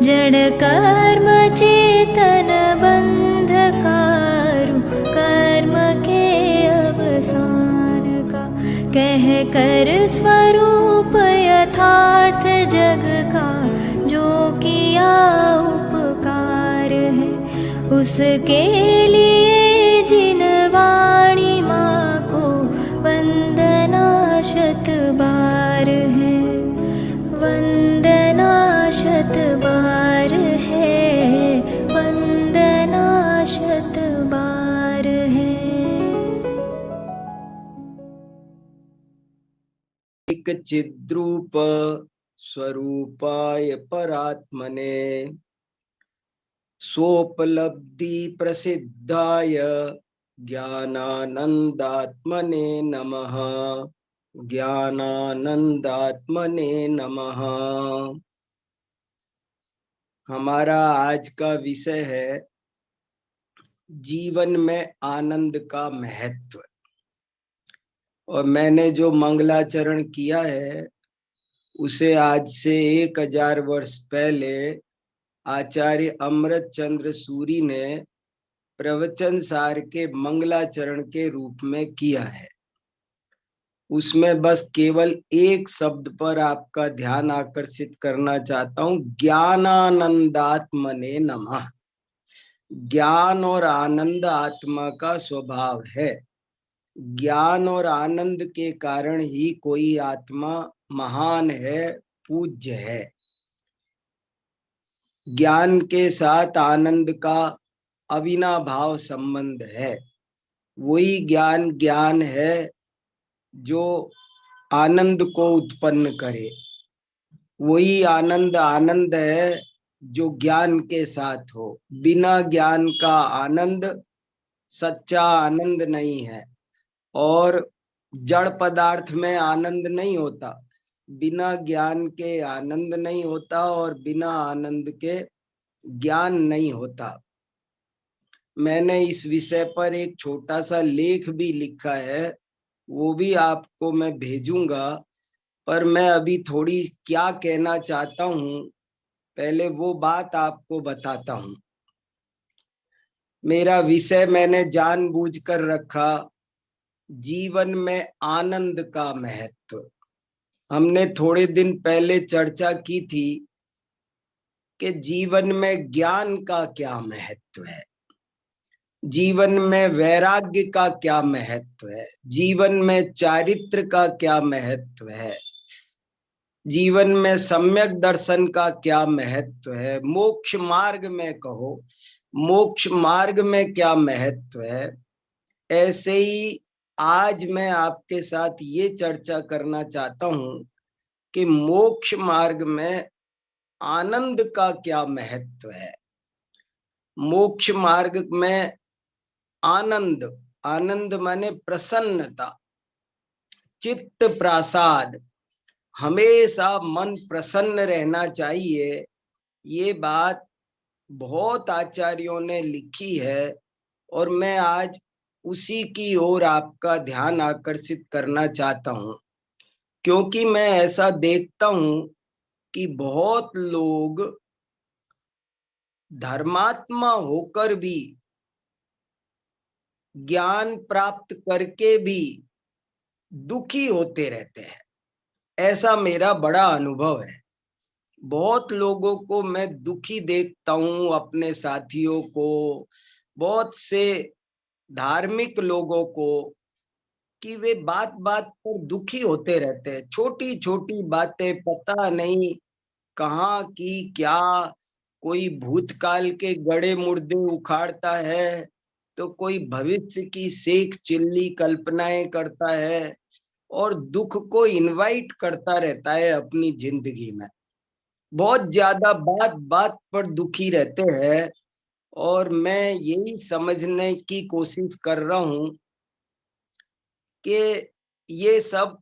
जड़ कर्म चेतन बंधकारु कर्म के अवसान का, कह कर स्वरूप यथार्थ जग का जो किया उपकार है, उसके लिए जिन वाणी माँ को वंदना शत बार है, वंदना शत बार है, वंदना शत बार है। एक चिद्रूप स्वरूपाय परात्मने सोपलब्धि प्रसिद्धाय ज्ञानानंदात्मने नमः, ज्ञानानंदात्मने नमः। हमारा आज का विषय है जीवन में आनंद का महत्व। और मैंने जो मंगलाचरण किया है उसे आज से 1000 वर्ष पहले आचार्य अमृत चंद्र सूरी ने प्रवचन सार के मंगलाचरण के रूप में किया है। उसमें बस केवल एक शब्द पर आपका ध्यान आकर्षित करना चाहता हूं, ज्ञानानंदात्मने नमः। ज्ञान और आनंद आत्मा का स्वभाव है। ज्ञान और आनंद के कारण ही कोई आत्मा महान है, पूज्य है। ज्ञान के साथ आनंद का अविनाभाव संबंध है। वही ज्ञान ज्ञान है जो आनंद को उत्पन्न करे। वही आनंद आनंद है जो ज्ञान के साथ हो। बिना ज्ञान का आनंद सच्चा आनंद नहीं है। और जड़ पदार्थ में आनंद नहीं होता, बिना ज्ञान के आनंद नहीं होता और बिना आनंद के ज्ञान नहीं होता। मैंने इस विषय पर एक छोटा सा लेख भी लिखा है, वो भी आपको मैं भेजूंगा। पर मैं अभी थोड़ी क्या कहना चाहता हूं, पहले वो बात आपको बताता हूं। मेरा विषय मैंने जानबूझकर रखा जीवन में आनंद का महत्व। हमने थोड़े दिन पहले चर्चा की थी कि जीवन में ज्ञान का क्या महत्व है, जीवन में वैराग्य का क्या महत्व है, जीवन में चारित्र का क्या महत्व है, जीवन में सम्यक दर्शन का क्या महत्व है, मोक्ष मार्ग में कहो, मोक्ष मार्ग में क्या महत्व है। ऐसे ही आज मैं आपके साथ ये चर्चा करना चाहता हूं कि मोक्ष मार्ग में आनंद का क्या महत्व है। मोक्ष मार्ग में आनंद, आनंद माने प्रसन्नता, चित्त प्रसाद, हमेशा मन प्रसन्न रहना चाहिए। ये बात बहुत आचार्यों ने लिखी है और मैं आज उसी की ओर आपका ध्यान आकर्षित करना चाहता हूं, क्योंकि मैं ऐसा देखता हूं कि बहुत लोग धर्मात्मा होकर भी, ज्ञान प्राप्त करके भी दुखी होते रहते हैं। ऐसा मेरा बड़ा अनुभव है। बहुत लोगों को मैं दुखी देखता हूं, अपने साथियों को, बहुत से धार्मिक लोगों को, कि वे बात बात पर दुखी होते रहते हैं। छोटी छोटी बातें, पता नहीं कहाँ की क्या, कोई भूतकाल के गड़े मुर्दे उखाड़ता है तो कोई भविष्य की सेक चिल्ली कल्पनाएं करता है और दुख को इनवाइट करता रहता है अपनी जिंदगी में। बहुत ज्यादा बात बात पर दुखी रहते हैं। और मैं यही समझने की कोशिश कर रहा हूं कि ये सब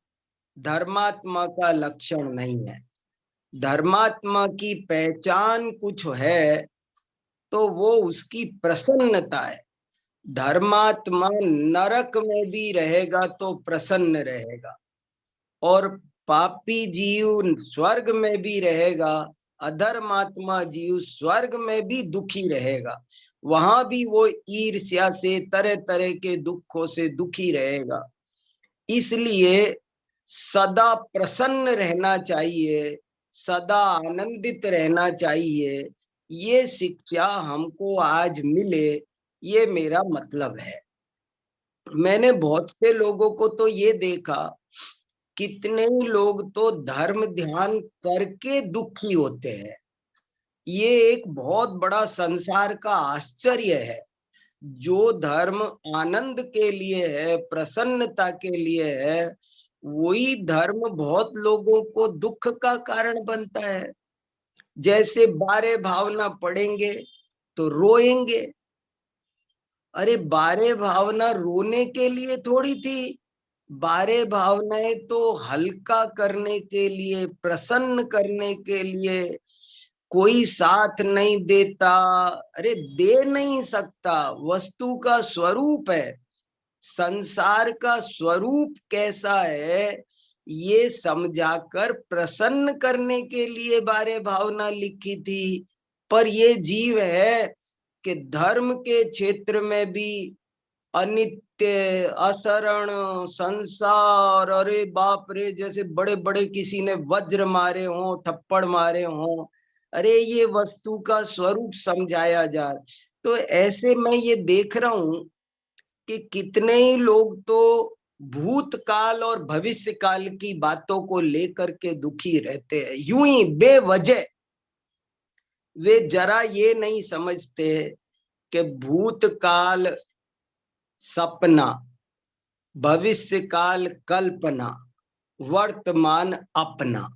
धर्मात्मा का लक्षण नहीं है। धर्मात्मा की पहचान कुछ है तो वो उसकी प्रसन्नता है। धर्मात्मा नरक में भी रहेगा तो प्रसन्न रहेगा और पापी जीव स्वर्ग में भी रहेगा अधर्मात्मा जीव स्वर्ग में भी दुखी रहेगा, वहां भी वो ईर्ष्या से तरह तरह के दुखों से दुखी रहेगा। इसलिए सदा प्रसन्न रहना चाहिए, सदा आनंदित रहना चाहिए। ये शिक्षा हमको आज मिले, ये मेरा मतलब है। मैंने बहुत से लोगों को तो ये देखा, कितने ही लोग तो धर्म ध्यान करके दुखी होते हैं। ये एक बहुत बड़ा संसार का आश्चर्य है। जो धर्म आनंद के लिए है, प्रसन्नता के लिए है, वही धर्म बहुत लोगों को दुख का कारण बनता है। जैसे बारे भावना पढ़ेंगे तो रोएंगे। अरे बारे भावना रोने के लिए थोड़ी थी, बारे भावनाएं तो हल्का करने के लिए, प्रसन्न करने के लिए। कोई साथ नहीं देता, अरे दे नहीं सकता, वस्तु का स्वरूप है। संसार का स्वरूप कैसा है, ये समझाकर प्रसन्न करने के लिए बारे भावना लिखी थी। पर ये जीव है कि धर्म के क्षेत्र में भी अनित्य, असरण, संसार, अरे बाप रे, जैसे बड़े बड़े किसी ने वज्र मारे हों, थप्पड़ मारे हों, अरे ये वस्तु का स्वरूप समझाया जा। तो ऐसे मैं ये देख रहा हूं कि कितने ही लोग तो भूतकाल और भविष्य काल की बातों को लेकर के दुखी रहते हैं, यूं ही बेवजह। वे जरा ये नहीं समझते कि भूतकाल सपना, भविष्य काल कल्पना, वर्तमान अपना।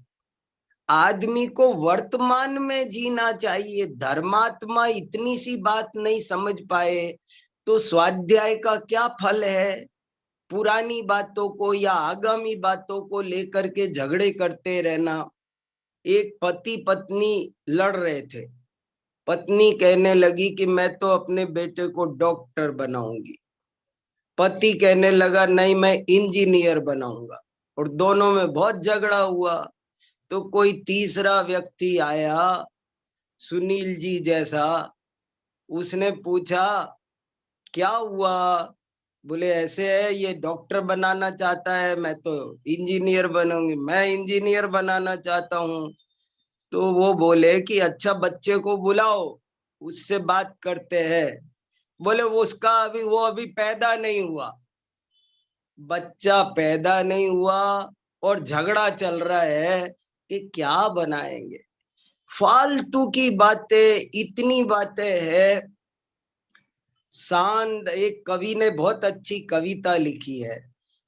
आदमी को वर्तमान में जीना चाहिए। धर्मात्मा इतनी सी बात नहीं समझ पाए तो स्वाध्याय का क्या फल है? पुरानी बातों को या आगामी बातों को लेकर के झगड़े करते रहना। एक पति पत्नी लड़ रहे थे, पत्नी कहने लगी कि मैं तो अपने बेटे को डॉक्टर बनाऊंगी, पति कहने लगा नहीं मैं इंजीनियर बनाऊंगा, और दोनों में बहुत झगड़ा हुआ। तो कोई तीसरा व्यक्ति आया, सुनील जी जैसा, उसने पूछा क्या हुआ? बोले ऐसे है, ये डॉक्टर बनाना चाहता है, मैं तो इंजीनियर बनूंगी, मैं इंजीनियर बनाना चाहता हूँ। तो वो बोले कि अच्छा बच्चे को बुलाओ, उससे बात करते हैं। बोले वो अभी पैदा नहीं हुआ। बच्चा पैदा नहीं हुआ और झगड़ा चल रहा है कि क्या बनाएंगे। फालतू की बातें, इतनी बातें है। एक कवि ने बहुत अच्छी कविता लिखी है,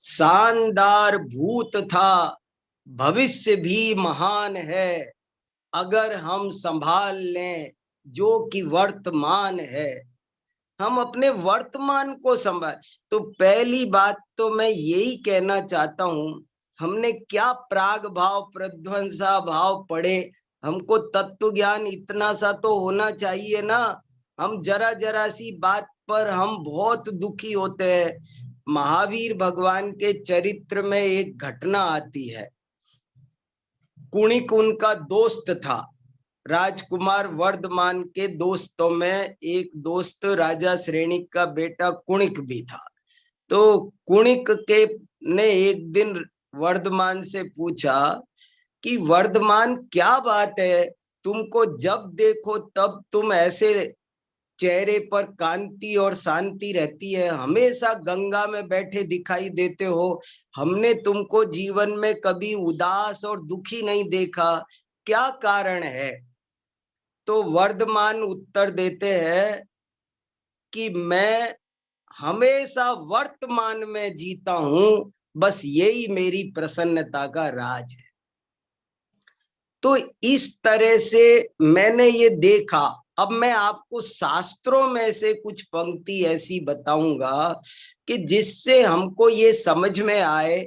शानदार भूत था भविष्य भी महान है, अगर हम संभाल लें जो कि वर्तमान है। हम अपने वर्तमान को संभाल। तो पहली बात तो मैं यही कहना चाहता हूं, हमने क्या प्राग भाव प्रध्वंसा भाव पढ़े, हमको तत्व ज्ञान इतना सा तो होना चाहिए ना। हम जरा जरा सी बात पर हम बहुत दुखी होते हैं। महावीर भगवान के चरित्र में एक घटना आती है। कुणिक उनका दोस्त था। राजकुमार वर्धमान के दोस्तों में एक दोस्त राजा श्रेणिक का बेटा कुणिक भी था। तो कुणिक के ने एक दिन वर्धमान से पूछा कि वर्धमान क्या बात है, तुमको जब देखो तब तुम ऐसे चेहरे पर कांति और शांति रहती है, हमेशा गंगा में बैठे दिखाई देते हो, हमने तुमको जीवन में कभी उदास और दुखी नहीं देखा, क्या कारण है? तो वर्धमान उत्तर देते हैं कि मैं हमेशा वर्तमान में जीता हूं, बस यही मेरी प्रसन्नता का राज है। तो इस तरह से मैंने ये देखा। अब मैं आपको शास्त्रों में से कुछ पंक्ति ऐसी बताऊंगा कि जिससे हमको ये समझ में आए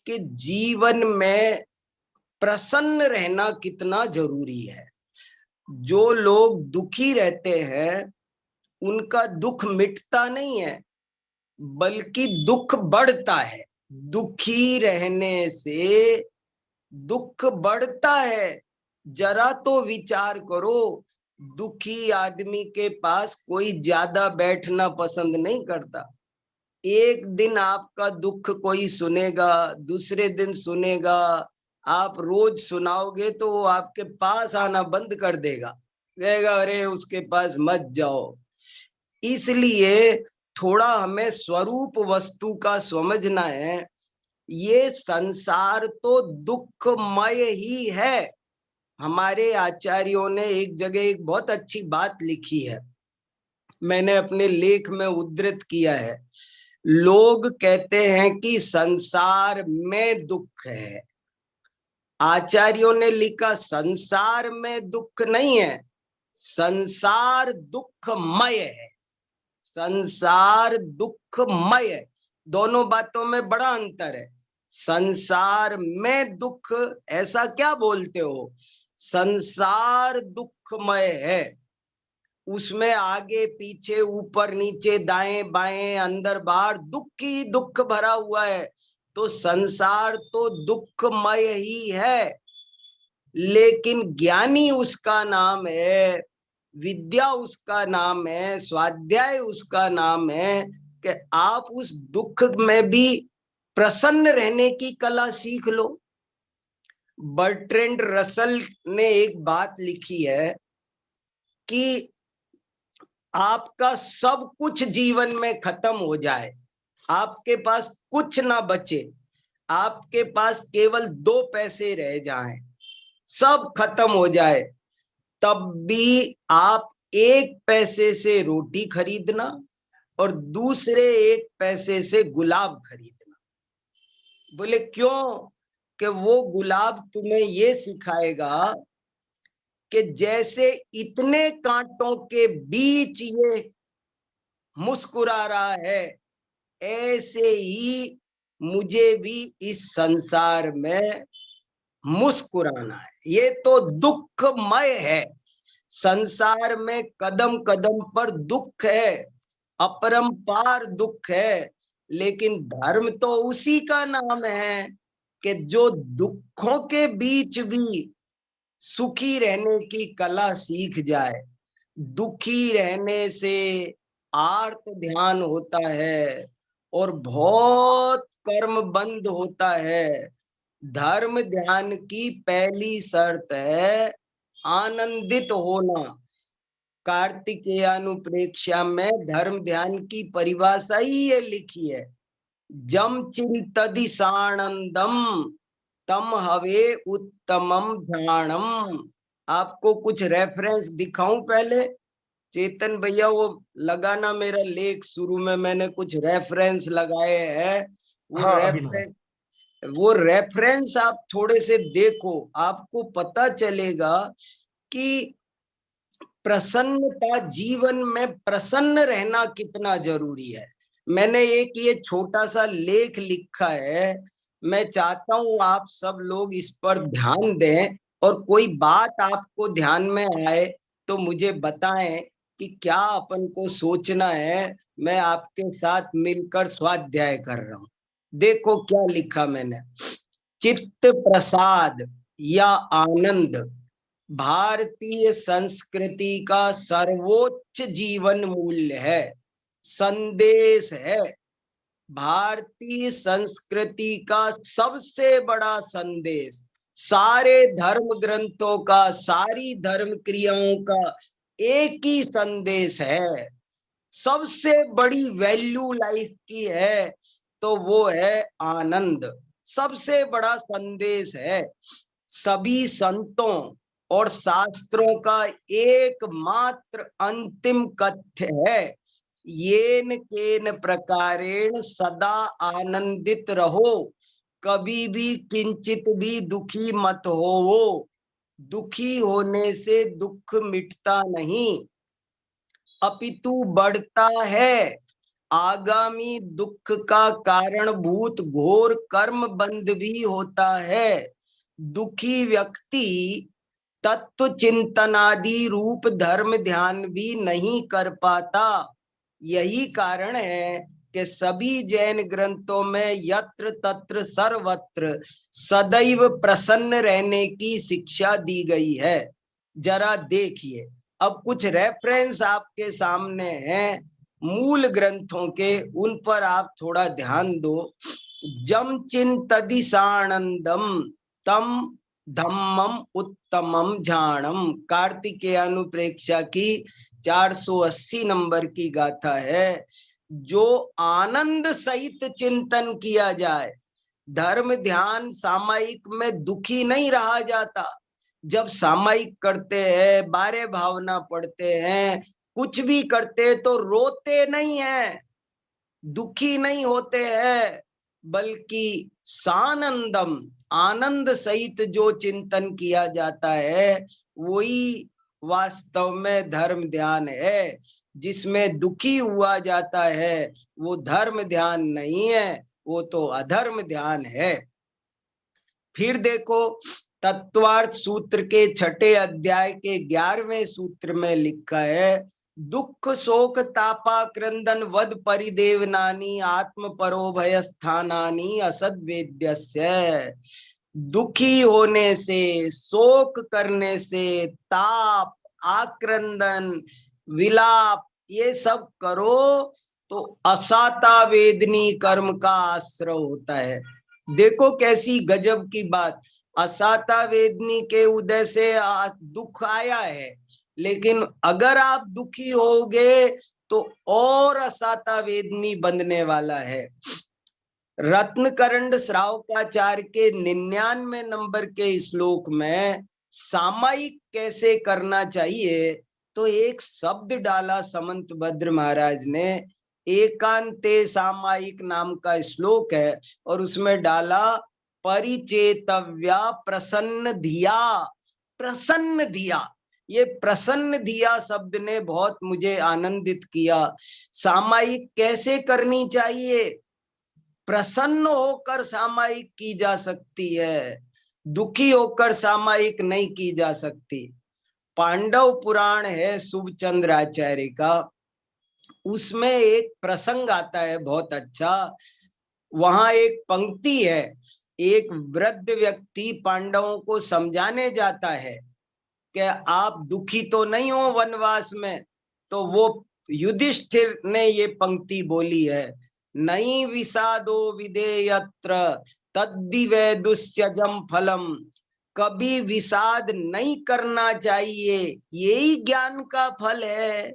कि जीवन में प्रसन्न रहना कितना जरूरी है। जो लोग दुखी रहते हैं उनका दुख मिटता नहीं है, बल्कि दुख बढ़ता है। दुखी रहने से दुख बढ़ता है। जरा तो विचार करो, दुखी आदमी के पास कोई ज्यादा बैठना पसंद नहीं करता। एक दिन आपका दुख कोई सुनेगा, दूसरे दिन सुनेगा, आप रोज सुनाओगे तो वो आपके पास आना बंद कर देगा, कहेगा अरे उसके पास मत जाओ। इसलिए थोड़ा हमें स्वरूप वस्तु का समझना है। ये संसार तो दुखमय ही है। हमारे आचार्यों ने एक जगह एक बहुत अच्छी बात लिखी है, मैंने अपने लेख में उद्धृत किया है। लोग कहते हैं कि संसार में दुख है, आचार्यों ने लिखा संसार में दुख नहीं है, संसार दुखमय है। संसार दुखमय है, दोनों बातों में बड़ा अंतर है। संसार में दुख ऐसा क्या बोलते हो, संसार दुखमय है, उसमें आगे पीछे ऊपर नीचे दाएं बाएं अंदर बाहर दुख ही दुख भरा हुआ है, तो संसार तो दुखमय ही है। लेकिन ज्ञानी उसका नाम है, विद्या उसका नाम है, स्वाध्याय उसका नाम है कि आप उस दुख में भी प्रसन्न रहने की कला सीख लो। बर्ट्रैंड रसल ने एक बात लिखी है कि आपका सब कुछ जीवन में खत्म हो जाए, आपके पास कुछ ना बचे, आपके पास केवल 2 पैसे रह जाएं, सब खत्म हो जाए, तब भी आप 1 पैसे से रोटी खरीदना और दूसरे 1 पैसे से गुलाब खरीदना। बोले क्यों? कि वो गुलाब तुम्हें ये सिखाएगा कि जैसे इतने कांटों के बीच ये मुस्कुरा रहा है, ऐसे ही मुझे भी इस संसार में मुस्कुराना है। ये तो दुखमय है, संसार में कदम कदम पर दुख है, अपरंपार दुख है। लेकिन धर्म तो उसी का नाम है कि जो दुखों के बीच भी सुखी रहने की कला सीख जाए। दुखी रहने से आर्त ध्यान होता है और बहुत कर्म बंद होता है। धर्म ध्यान की पहली शर्त है आनंदित होना। कार्तिकेयानुप्रेक्षा में धर्म ध्यान की परिभाषा ही ये लिखी है, जम चिंतदि सानंदम तम हवे उत्तमम ध्यानम। आपको कुछ रेफरेंस दिखाऊं पहले? चेतन भैया वो लगाना, मेरा लेख शुरू में मैंने कुछ रेफरेंस लगाए हैं, वो रेफरेंस आप थोड़े से देखो, आपको पता चलेगा कि प्रसन्नता, जीवन में प्रसन्न रहना कितना जरूरी है। मैंने एक ये छोटा सा लेख लिखा है, मैं चाहता हूं आप सब लोग इस पर ध्यान दें, और कोई बात आपको ध्यान में आए तो मुझे बताएं कि क्या अपन को सोचना है। मैं आपके साथ मिलकर स्वाध्याय कर रहा हूं। देखो क्या लिखा मैंने, चित्त प्रसाद या आनंद भारतीय संस्कृति का सर्वोच्च जीवन मूल्य है, संदेश है। भारतीय संस्कृति का सबसे बड़ा संदेश, सारे धर्म ग्रंथों का, सारी धर्म क्रियाओं का एक ही संदेश है। सबसे बड़ी वैल्यू लाइफ की है तो वो है आनंद, सबसे बड़ा संदेश है। सभी संतों और शास्त्रों का एकमात्र अंतिम कथ्य है, येन केन प्रकारेण सदा आनंदित रहो, कभी भी किंचित भी दुखी मत हो। दुखी होने से दुख मिटता नहीं, अपितु बढ़ता है। आगामी दुख का कारणभूत घोर कर्म बंध भी होता है। दुखी व्यक्ति तत्व चिंतनादि रूप धर्म ध्यान भी नहीं कर पाता। यही कारण है कि सभी जैन ग्रंथों में यत्र तत्र सर्वत्र सदैव प्रसन्न रहने की शिक्षा दी गई है। जरा देखिए, अब कुछ रेफरेंस आपके सामने हैं मूल ग्रंथों के, उन पर आप थोड़ा ध्यान दो। जम चिंतदिशानंदम तम धम्मम उत्तमम झाणम, कार्तिकेयानुप्रेक्षा की 480 नंबर की गाथा है। जो आनंद सहित चिंतन किया जाए, धर्म ध्यान सामायिक में दुखी नहीं रहा जाता। जब सामायिक करते हैं, बारे भावना पढ़ते हैं, कुछ भी करते तो रोते नहीं है, दुखी नहीं होते हैं, बल्कि सानंदम, आनंद सहित जो चिंतन किया जाता है वही वास्तव में धर्म ध्यान है। जिसमें दुखी हुआ जाता है वो धर्म ध्यान नहीं है, वो तो अधर्म ध्यान है। फिर देखो, तत्वार्थ सूत्र के 6 अध्याय के 11वें सूत्र में लिखा है, दुख शोक तापा क्रंदन वद परिदेवनानी आत्म परोभय स्थानानी असद वेद्यस्य। दुखी होने से, शोक करने से, ताप, आक्रंदन, विलाप, ये सब करो तो असाता वेदनी कर्म का आश्रय होता है। देखो कैसी गजब की बात, असाता वेदनी के उदय से दुख आया है, लेकिन अगर आप दुखी होगे तो और असाता वेदनी बनने वाला है। रत्नकरंड श्रावकाचार्य के 99 नंबर के श्लोक में सामायिक कैसे करना चाहिए तो एक शब्द डाला समंत भद्र महाराज ने, एकांते सामायिक नाम का श्लोक है, और उसमें डाला परिचेतव्या प्रसन्न धिया। प्रसन्न धिया, ये प्रसन्न धिया शब्द ने बहुत मुझे आनंदित किया। सामायिक कैसे करनी चाहिए? प्रसन्न होकर सामायिक की जा सकती है, दुखी होकर सामायिक नहीं की जा सकती। पांडव पुराण है शुभचंद्र आचार्य का, उसमें एक प्रसंग आता है बहुत अच्छा। वहां एक पंक्ति है, एक वृद्ध व्यक्ति पांडवों को समझाने जाता है कि आप दुखी तो नहीं हो वनवास में। तो वो युधिष्ठिर ने ये पंक्ति बोली है, नहीं विषादो विधेयत्र तद्दिवै दुस्यजम फलम। कभी विषाद नहीं करना चाहिए, यही ज्ञान का फल है।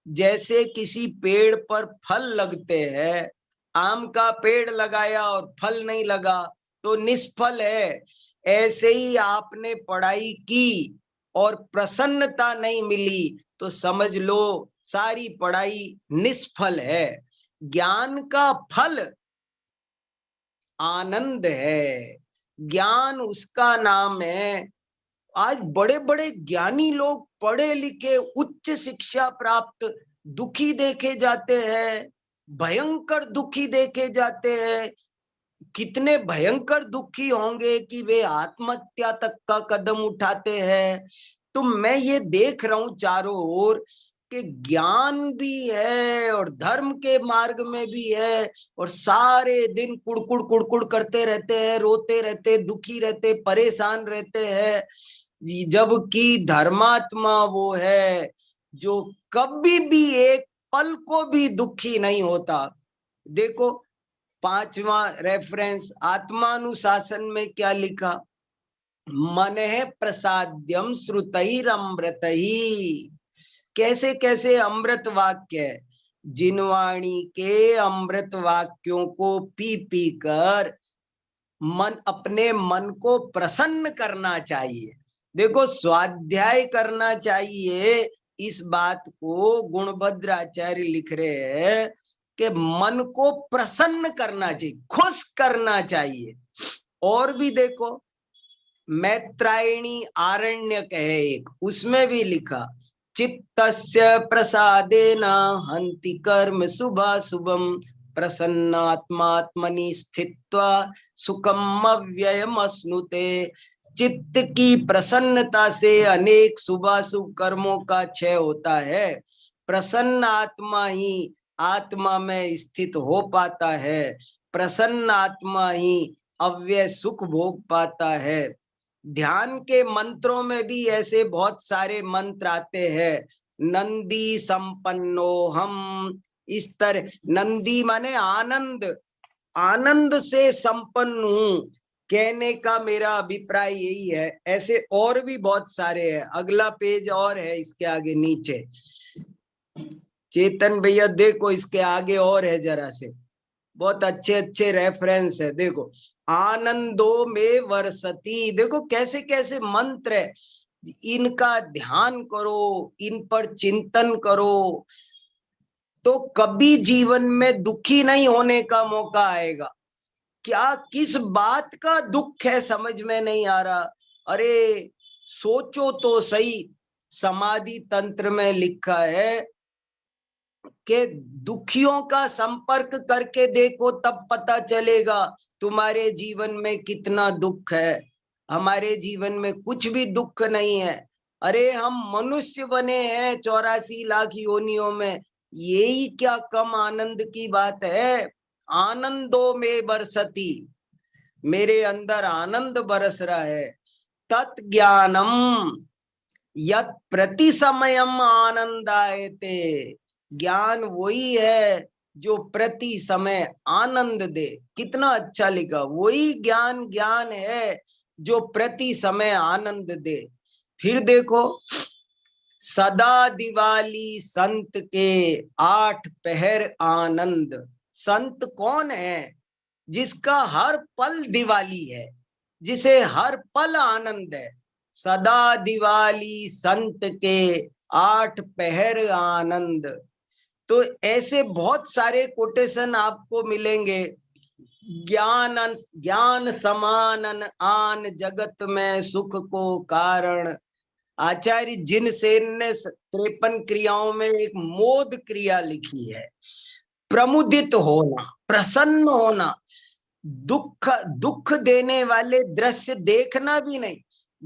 जैसे किसी पेड़ पर फल लगते हैं, आम का पेड़ लगाया और फल नहीं लगा तो निष्फल है। ऐसे ही आपने पढ़ाई की और प्रसन्नता नहीं मिली तो समझ लो सारी पढ़ाई निष्फल है। ज्ञान का फल आनंद है, ज्ञान उसका नाम है। आज बड़े बड़े ज्ञानी लोग, पढ़े लिखे, उच्च शिक्षा प्राप्त, दुखी देखे जाते हैं, भयंकर दुखी देखे जाते हैं। कितने भयंकर दुखी होंगे कि वे आत्महत्या तक का कदम उठाते हैं। तो मैं ये देख रहा हूं चारों ओर कि ज्ञान भी है और धर्म के मार्ग में भी है, और सारे दिन कुड़कुड़ कुड़कुड़ करते रहते हैं, रोते रहते, दुखी रहते, परेशान रहते हैं। जबकि धर्मात्मा वो है जो कभी भी एक पल को भी दुखी नहीं होता। देखो 5वां रेफरेंस आत्मानुशासन में क्या लिखा, मन है प्रसाद्यम श्रुतैरमृत ही। कैसे कैसे अमृत वाक्य है, जिनवाणी के अमृत वाक्यों को पी पी कर मन, अपने मन को प्रसन्न करना चाहिए। देखो स्वाध्याय करना चाहिए, इस बात को गुणभद्र आचार्य लिख रहे हैं कि मन को प्रसन्न करना चाहिए, खुश करना चाहिए। और भी देखो, मैत्रायणी आरण्यक है एक, उसमें भी लिखा, चित्तस्य प्रसादेन हन्ति कर्म शुभाशुभम प्रसन्नात्मात्मनि स्थित्वा सुखम अव्ययम अश्नुते। चित्त की प्रसन्नता से अनेक शुभाशुभ कर्मों का क्षय होता है। प्रसन्न आत्मा ही आत्मा में स्थित हो पाता है। प्रसन्न आत्मा ही अव्यय सुख भोग पाता है। ध्यान के मंत्रों में भी ऐसे बहुत सारे मंत्र आते हैं। नंदी संपन्नो हम, इस तरह नंदी माने आनंद, आनंद से संपन्न हूं, कहने का मेरा अभिप्राय यही है। ऐसे और भी बहुत सारे हैं। अगला पेज और है इसके आगे नीचे, चेतन भैया देखो इसके आगे और है जरा से, बहुत अच्छे अच्छे रेफरेंस है। देखो आनंदो में वर्षति, देखो कैसे कैसे मंत्र है। इनका ध्यान करो, इन पर चिंतन करो तो कभी जीवन में दुखी नहीं होने का मौका आएगा। क्या किस बात का दुख है समझ में नहीं आ रहा। अरे सोचो तो सही, समाधि तंत्र में लिखा है कि दुखियों का संपर्क करके देखो तब पता चलेगा तुम्हारे जीवन में कितना दुख है। हमारे जीवन में कुछ भी दुख नहीं है। अरे हम मनुष्य बने हैं 84 लाख योनियों में, यही क्या कम आनंद की बात है। आनंदों में बरसती, मेरे अंदर आनंद बरस रहा है। तत् ज्ञानम यत प्रति समयम आनंदायते, ज्ञान वही है जो प्रति समय आनंद दे। कितना अच्छा लिखा, वही ज्ञान ज्ञान है जो प्रति समय आनंद दे। फिर देखो सदा दिवाली संत के 8 पहर आनंद। संत कौन है? जिसका हर पल दिवाली है, जिसे हर पल आनंद है। सदा दिवाली संत के 8 पहर आनंद। तो ऐसे बहुत सारे कोटेशन आपको मिलेंगे। ज्ञान ज्ञान समानन आन जगत में सुख को कारण। आचार्य जिनसेन ने 53 क्रियाओं में एक मोद क्रिया लिखी है। प्रमुदित होना, प्रसन्न होना, दुख देने वाले दृश्य देखना भी नहीं।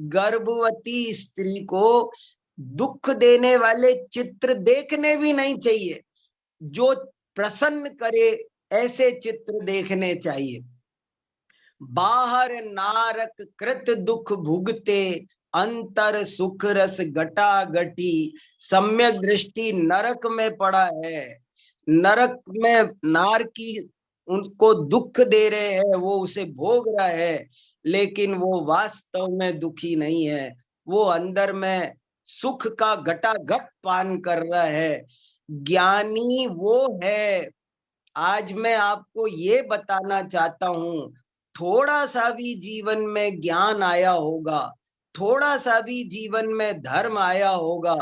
गर्भवती स्त्री को दुख देने वाले चित्र देखने भी नहीं चाहिए। जो प्रसन्न करे ऐसे चित्र देखने चाहिए। बाहर नारक कृत दुख भुगते, अंतर सुख रस घटा घटी। सम्यक दृष्टि नरक में पड़ा है। नरक में नार की उनको दुख दे रहे हैं, वो उसे भोग रहा है, लेकिन वो वास्तव में दुखी नहीं है। वो अंदर में सुख का घटाघट पान कर रहा है। ज्ञानी वो है। आज मैं आपको ये बताना चाहता हूं, थोड़ा सा भी जीवन में ज्ञान आया होगा, थोड़ा सा भी जीवन में धर्म आया होगा,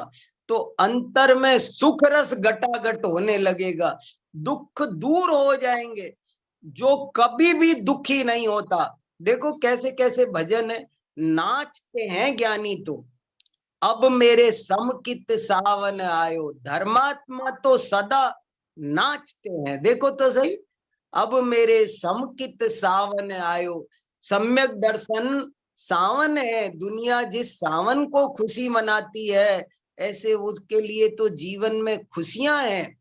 तो अंतर में सुख रस घटाघट होने लगेगा। दुख दूर हो जाएंगे। जो कभी भी दुखी नहीं होता, देखो कैसे कैसे भजन है, नाचते हैं ज्ञानी तो। अब मेरे समकित सावन आयो, धर्मात्मा तो सदा नाचते हैं। देखो तो सही, अब मेरे समकित सावन आयो। सम्यक दर्शन सावन है। दुनिया जिस सावन को खुशी मनाती है, ऐसे उसके लिए तो जीवन में खुशियां हैं।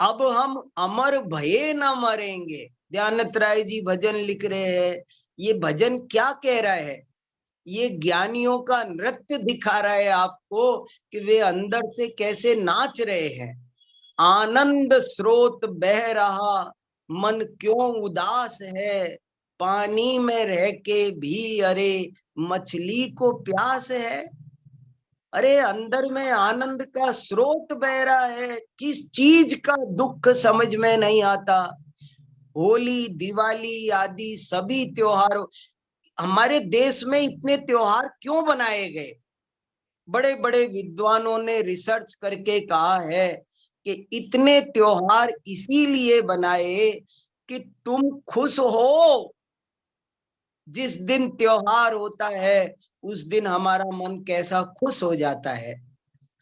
अब हम अमर भये न मरेंगे। दयानंद राय जी भजन लिख रहे हैं। ये भजन क्या कह रहा है? ये ज्ञानियों का नृत्य दिखा रहा है आपको कि वे अंदर से कैसे नाच रहे हैं। आनंद स्रोत बह रहा, मन क्यों उदास है। पानी में रह के भी अरे मछली को प्यास है। अरे अंदर में आनंद का स्रोत बह रहा है, किस चीज का दुख समझ में नहीं आता। होली दिवाली आदि सभी त्योहारों, हमारे देश में इतने त्योहार क्यों बनाए गए? बड़े बड़े विद्वानों ने रिसर्च करके कहा है कि इतने त्योहार इसीलिए बनाए कि तुम खुश हो। जिस दिन त्योहार होता है उस दिन हमारा मन कैसा खुश हो जाता है।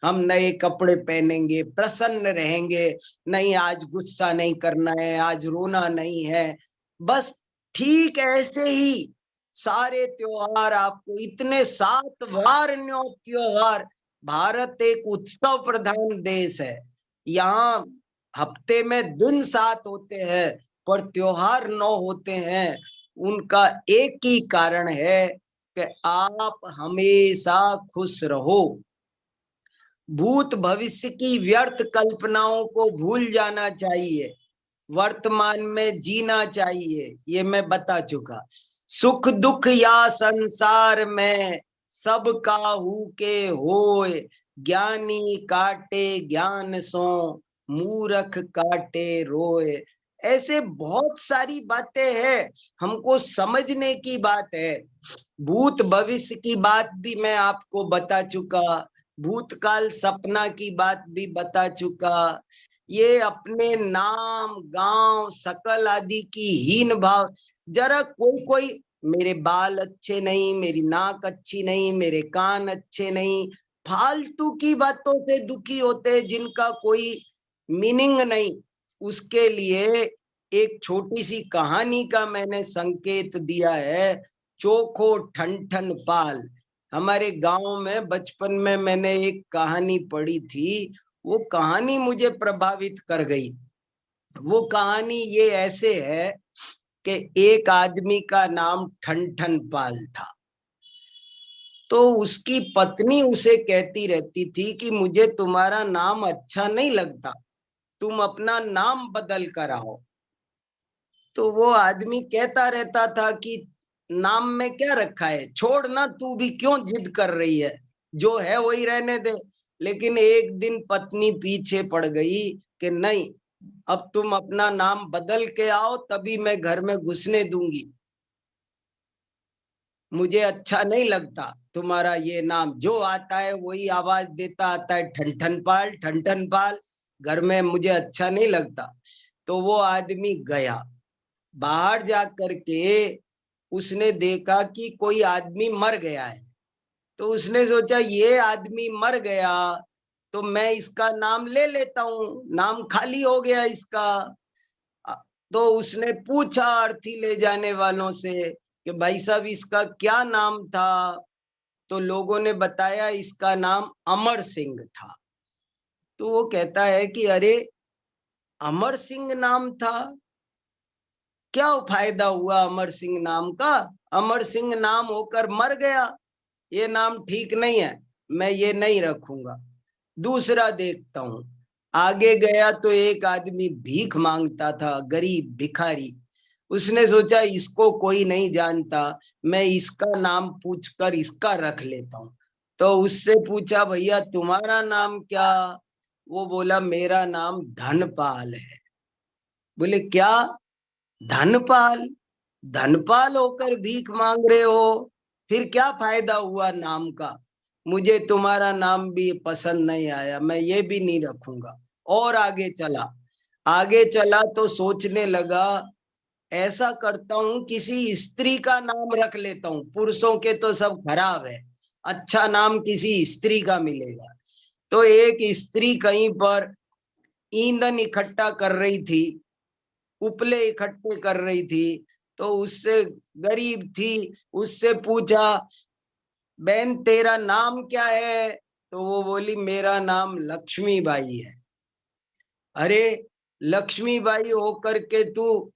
हम नए कपड़े पहनेंगे, प्रसन्न रहेंगे। नहीं आज गुस्सा नहीं करना है, आज रोना नहीं है। बस ठीक ऐसे ही सारे त्योहार आपको इतने 7 बार न्यो त्योहार। भारत एक उत्सव प्रधान देश है। यहाँ हफ्ते में दिन 7 होते हैं पर त्योहार 9 होते हैं। उनका एक ही कारण है कि आप हमेशा खुश रहो। भूत भविष्य की व्यर्थ कल्पनाओं को भूल जाना चाहिए, वर्तमान में जीना चाहिए। ये मैं बता चुका। सुख दुख या संसार में सब काहू के होए, ज्ञानी काटे ज्ञान सो मूर्ख काटे रोए। ऐसे बहुत सारी बातें हैं, हमको समझने की बात है। भूत भविष्य की बात भी मैं आपको बता चुका, भूतकाल सपना की बात भी बता चुका। ये अपने नाम गांव सकल आदि की हीन भाव, जरा कोई कोई मेरे बाल अच्छे नहीं, मेरी नाक अच्छी नहीं, मेरे कान अच्छे नहीं, फालतू की बातों से दुखी होते जिनका कोई मीनिंग नहीं। उसके लिए एक छोटी सी कहानी का मैंने संकेत दिया है। चोखो ठन ठन पाल। हमारे गांव में बचपन में मैंने एक कहानी पढ़ी थी, वो कहानी मुझे प्रभावित कर गई। वो कहानी ये ऐसे है कि एक आदमी का नाम ठन ठन पाल था। तो उसकी पत्नी उसे कहती रहती थी कि मुझे तुम्हारा नाम अच्छा नहीं लगता, तुम अपना नाम बदल कर आओ। तो वो आदमी कहता रहता था कि नाम में क्या रखा है, छोड़ ना, तू भी क्यों जिद कर रही है, जो है वही रहने दे। लेकिन एक दिन पत्नी पीछे पड़ गई कि नहीं, अब तुम अपना नाम बदल के आओ तभी मैं घर में घुसने दूंगी। मुझे अच्छा नहीं लगता तुम्हारा ये नाम, जो आता है वही आवाज देता आता है, ठन ठन पाल ठन ठन पाल। घर में मुझे अच्छा नहीं लगता। तो वो आदमी गया, बाहर जा करके उसने देखा कि कोई आदमी मर गया है। तो उसने सोचा ये आदमी मर गया तो मैं इसका नाम ले लेता हूँ, नाम खाली हो गया इसका। तो उसने पूछा अर्थी ले जाने वालों से कि भाई साहब इसका क्या नाम था। तो लोगों ने बताया इसका नाम अमर सिंह था। तो वो कहता है कि अरे अमर सिंह नाम था, क्या फायदा हुआ अमर सिंह नाम का, अमर सिंह नाम होकर मर गया, ये नाम ठीक नहीं है, मैं ये नहीं रखूंगा, दूसरा देखता हूं। आगे गया तो एक आदमी भीख मांगता था, गरीब भिखारी। उसने सोचा इसको कोई नहीं जानता, मैं इसका नाम पूछकर इसका रख लेता हूं। तो उससे पूछा भैया तुम्हारा नाम क्या। वो बोला मेरा नाम धनपाल है। बोले क्या, धनपाल, धनपाल होकर भीख मांग रहे हो, फिर क्या फायदा हुआ नाम का। मुझे तुम्हारा नाम भी पसंद नहीं आया, मैं ये भी नहीं रखूंगा। और आगे चला, आगे चला तो सोचने लगा ऐसा करता हूं किसी स्त्री का नाम रख लेता हूं, पुरुषों के तो सब खराब है, अच्छा नाम किसी स्त्री का मिलेगा। तो एक स्त्री कहीं पर ईंधन इकट्ठा कर रही थी, उपले इकट्ठे कर रही थी। तो उससे, गरीब थी, उससे पूछा बहन तेरा नाम क्या है। तो वो बोली मेरा नाम लक्ष्मीबाई है। अरे लक्ष्मीबाई होकर के तू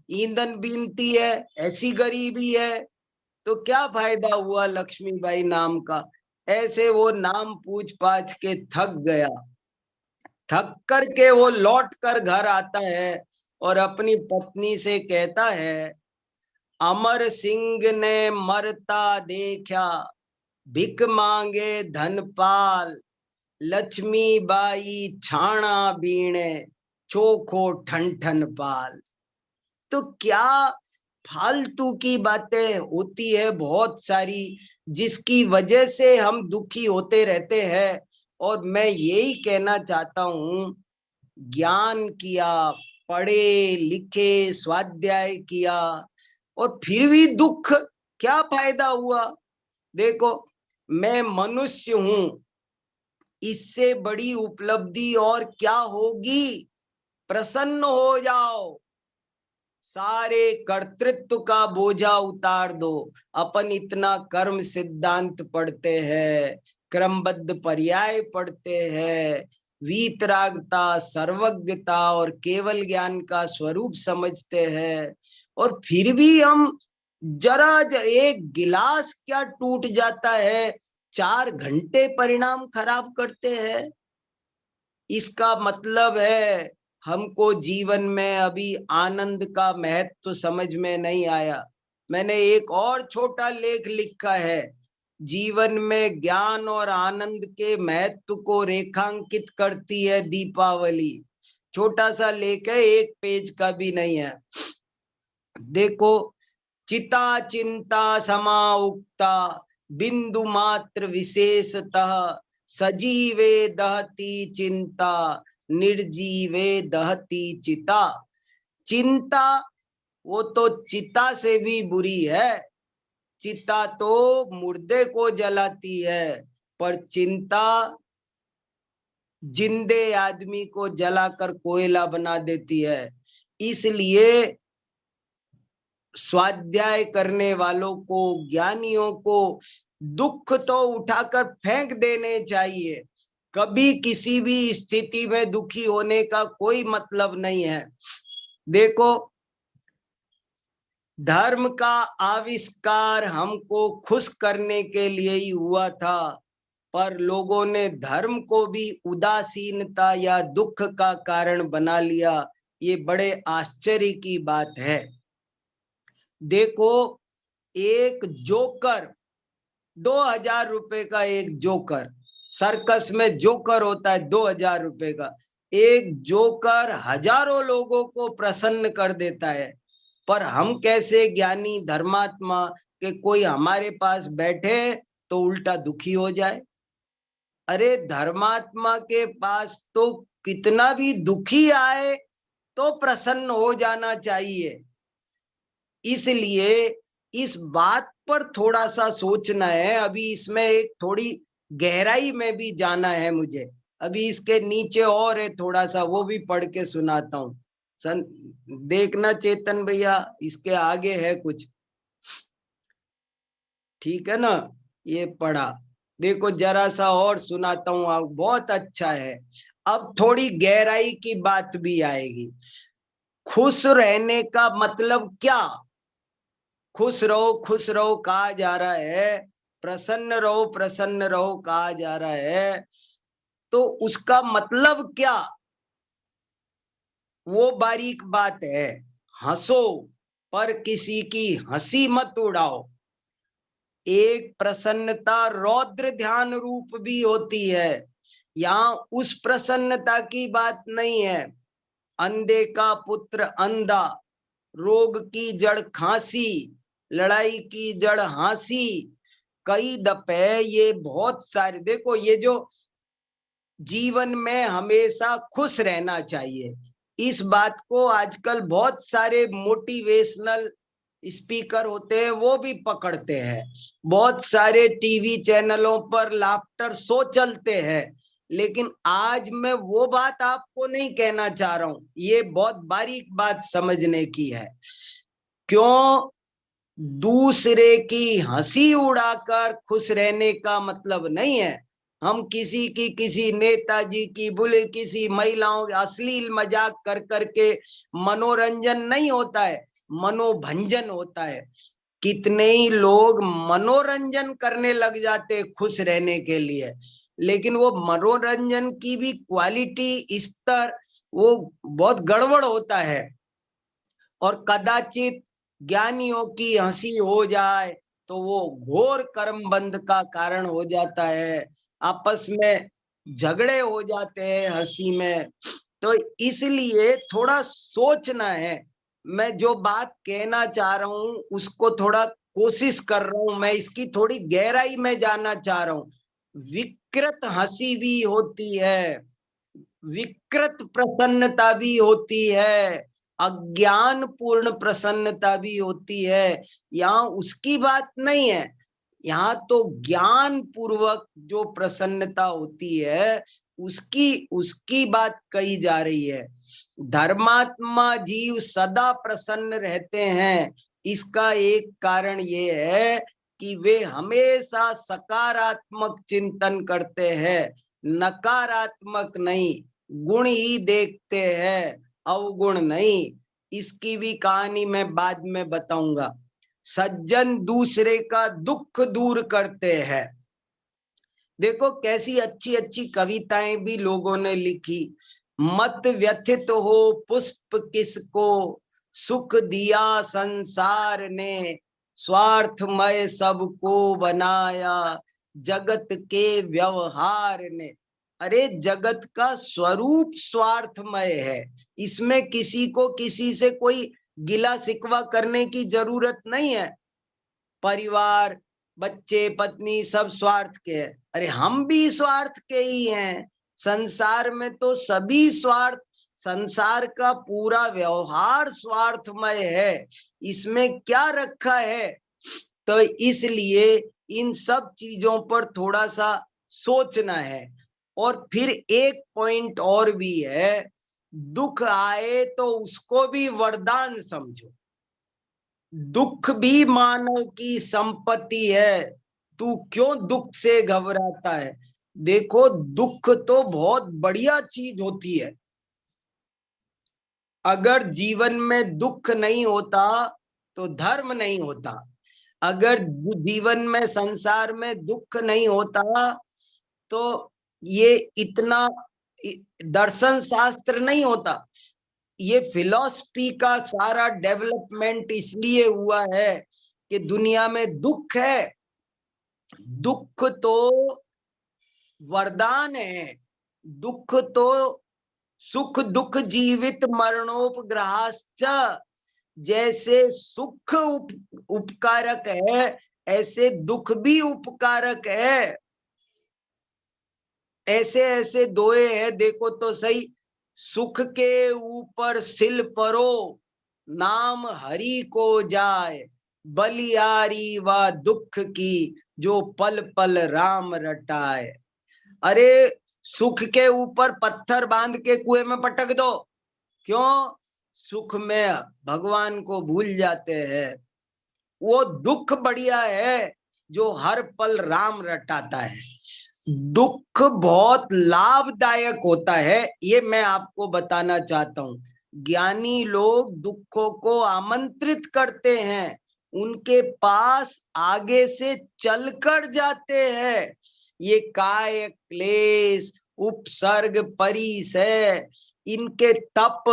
ईंधन बीनती है, ऐसी गरीबी है, तो क्या फायदा हुआ लक्ष्मीबाई नाम का। ऐसे वो नाम पूछ पाछ के थक गया। थक करके वो लौट कर घर आता है और अपनी पत्नी से कहता है अमर सिंह ने मरता देखा, भिक मांगे धनपाल, लक्ष्मी बाई छाणा बीणे, चोखो ठन ठन पाल। तो क्या फालतू की बातें होती है बहुत सारी, जिसकी वजह से हम दुखी होते रहते हैं। और मैं यही कहना चाहता हूं, ज्ञान किया, पढ़े लिखे, स्वाध्याय किया और फिर भी दुख, क्या फायदा हुआ। देखो मैं मनुष्य हूं, इससे बड़ी उपलब्धि और क्या होगी। प्रसन्न हो जाओ, सारे कर्तृत्व का बोझा उतार दो। अपन इतना कर्म सिद्धांत पढ़ते हैं, क्रमबद्ध पर्याय पढ़ते हैं, वीतरागता, सर्वज्ञता और केवल ज्ञान का स्वरूप समझते हैं, और फिर भी हम एक गिलास क्या टूट जाता है, 4 घंटे परिणाम खराब करते हैं। इसका मतलब है हमको जीवन में अभी आनंद का महत्व समझ में नहीं आया। मैंने एक और छोटा लेख लिखा है, जीवन में ज्ञान और आनंद के महत्व को रेखांकित करती है दीपावली। छोटा सा लेख है, 1 पेज का भी नहीं है। देखो, चिता चिंता समा उक्ता बिंदु मात्र विशेषतः सजीवे दहती चिंता निर्जीवे दहती चिता। चिंता वो तो चिता से भी बुरी है, चिता तो मुर्दे को जलाती है, पर चिंता जिंदे आदमी को जलाकर कोयला बना देती है। इसलिए स्वाध्याय करने वालों को, ज्ञानियों को दुख तो उठाकर फेंक देने चाहिए। कभी किसी भी स्थिति में दुखी होने का कोई मतलब नहीं है। देखो, धर्म का आविष्कार हमको खुश करने के लिए ही हुआ था, पर लोगों ने धर्म को भी उदासीनता या दुख का कारण बना लिया। ये बड़े आश्चर्य की बात है। देखो, एक जोकर, 2000 रुपए का एक जोकर, सर्कस में जोकर होता है 2000 रुपए का, एक जोकर हजारों लोगों को प्रसन्न कर देता है। पर हम कैसे ज्ञानी धर्मात्मा के कोई हमारे पास बैठे तो उल्टा दुखी हो जाए? अरे, धर्मात्मा के पास तो कितना भी दुखी आए तो प्रसन्न हो जाना चाहिए। इसलिए इस बात पर थोड़ा सा सोचना है। अभी इसमें एक थोड़ी गहराई में भी जाना है मुझे। अभी इसके नीचे और है थोड़ा सा, वो भी पढ़ के सुनाता हूँ। देखना चेतन भैया, इसके आगे है कुछ, ठीक है ना? ये पढ़ा, देखो जरा सा और सुनाता हूँ, आप बहुत अच्छा है। अब थोड़ी गहराई की बात भी आएगी। खुश रहने का मतलब क्या? खुश रहो कहा जा रहा है, प्रसन्न रहो कहा जा रहा है, तो उसका मतलब क्या? वो बारीक बात है। हंसो पर किसी की हंसी मत उड़ाओ। एक प्रसन्नता रौद्र ध्यान रूप भी होती है। यहाँ उस प्रसन्नता की बात नहीं है। अंधे का पुत्र अंधा, रोग की जड़ खांसी, लड़ाई की जड़ हंसी, कई दफे ये बहुत सारे, देखो ये जो जीवन में हमेशा खुश रहना चाहिए, इस बात को आजकल बहुत सारे मोटिवेशनल स्पीकर होते हैं वो भी पकड़ते हैं। बहुत सारे टीवी चैनलों पर लाफ्टर शो चलते हैं। लेकिन आज मैं वो बात आपको नहीं कहना चाह रहा हूं। ये बहुत बारीक बात समझने की है। क्यों? दूसरे की हंसी उड़ाकर खुश रहने का मतलब नहीं है हम किसी नेताजी की, बोले किसी महिलाओं अश्लील मजाक कर करके मनोरंजन नहीं होता है, मनोभंजन होता है। कितने ही लोग मनोरंजन करने लग जाते खुश रहने के लिए, लेकिन वो मनोरंजन की भी क्वालिटी, स्तर वो बहुत गड़बड़ होता है। और कदाचित ज्ञानियों की हंसी हो जाए तो वो घोर कर्म बंध का कारण हो जाता है। आपस में झगड़े हो जाते हैं हंसी में। तो इसलिए थोड़ा सोचना है। मैं जो बात कहना चाह रहा हूं उसको थोड़ा कोशिश कर रहा हूं, मैं इसकी थोड़ी गहराई में जाना चाह रहा हूं। विकृत हंसी भी होती है, विकृत प्रसन्नता भी होती है, अज्ञान पूर्ण प्रसन्नता भी होती है। यहाँ उसकी बात नहीं है, यहाँ तो ज्ञान पूर्वक जो प्रसन्नता होती है उसकी उसकी बात कही जा रही है। धर्मात्मा जीव सदा प्रसन्न रहते हैं। इसका एक कारण ये है कि वे हमेशा सकारात्मक चिंतन करते हैं, नकारात्मक नहीं, गुण ही देखते हैं, अवगुण नहीं। इसकी भी कहानी मैं बाद में बताऊंगा। सज्जन दूसरे का दुख दूर करते हैं। देखो कैसी अच्छी अच्छी कविताएं भी लोगों ने लिखी। मत व्यथित हो पुष्प किसको, सुख दिया संसार ने, स्वार्थमय सबको बनाया, जगत के व्यवहार ने। अरे जगत का स्वरूप स्वार्थमय है, इसमें किसी को किसी से कोई गिला शिकवा करने की जरूरत नहीं है। परिवार, बच्चे, पत्नी सब स्वार्थ के हैं। अरे हम भी स्वार्थ के ही हैं। संसार में तो सभी स्वार्थ, संसार का पूरा व्यवहार स्वार्थमय है। इसमें क्या रखा है? तो इसलिए इन सब चीजों पर थोड़ा सा सोचना है। और फिर एक पॉइंट और भी है, दुख आए तो उसको भी वरदान समझो। दुख भी मानव की संपत्ति है, तू क्यों दुख से घबराता है? देखो दुख तो बहुत बढ़िया चीज होती है। अगर जीवन में दुख नहीं होता तो धर्म नहीं होता। अगर जीवन में, संसार में दुख नहीं होता तो ये इतना दर्शन शास्त्र नहीं होता। ये फिलॉसफी का सारा डेवलपमेंट इसलिए हुआ है कि दुनिया में दुख है। दुख तो वरदान है। दुख तो सुख दुख जीवित मरणोपग्रहाश्च, जैसे सुख उपकारक है ऐसे दुख भी उपकारक है। ऐसे ऐसे दोए हैं, देखो तो सही। सुख के ऊपर सिल परो, नाम हरि को जाए, बलियारी व दुख की, जो पल पल राम रटाए। अरे सुख के ऊपर पत्थर बांध के कुएं में पटक दो, क्यों? सुख में भगवान को भूल जाते हैं। वो दुख बढ़िया है जो हर पल राम रटाता है। दुख बहुत लाभदायक होता है, ये मैं आपको बताना चाहता हूं। ज्ञानी लोग दुखों को आमंत्रित करते हैं, उनके पास आगे से चलकर जाते हैं। ये काय क्लेश उपसर्ग परिसय, इनके तप,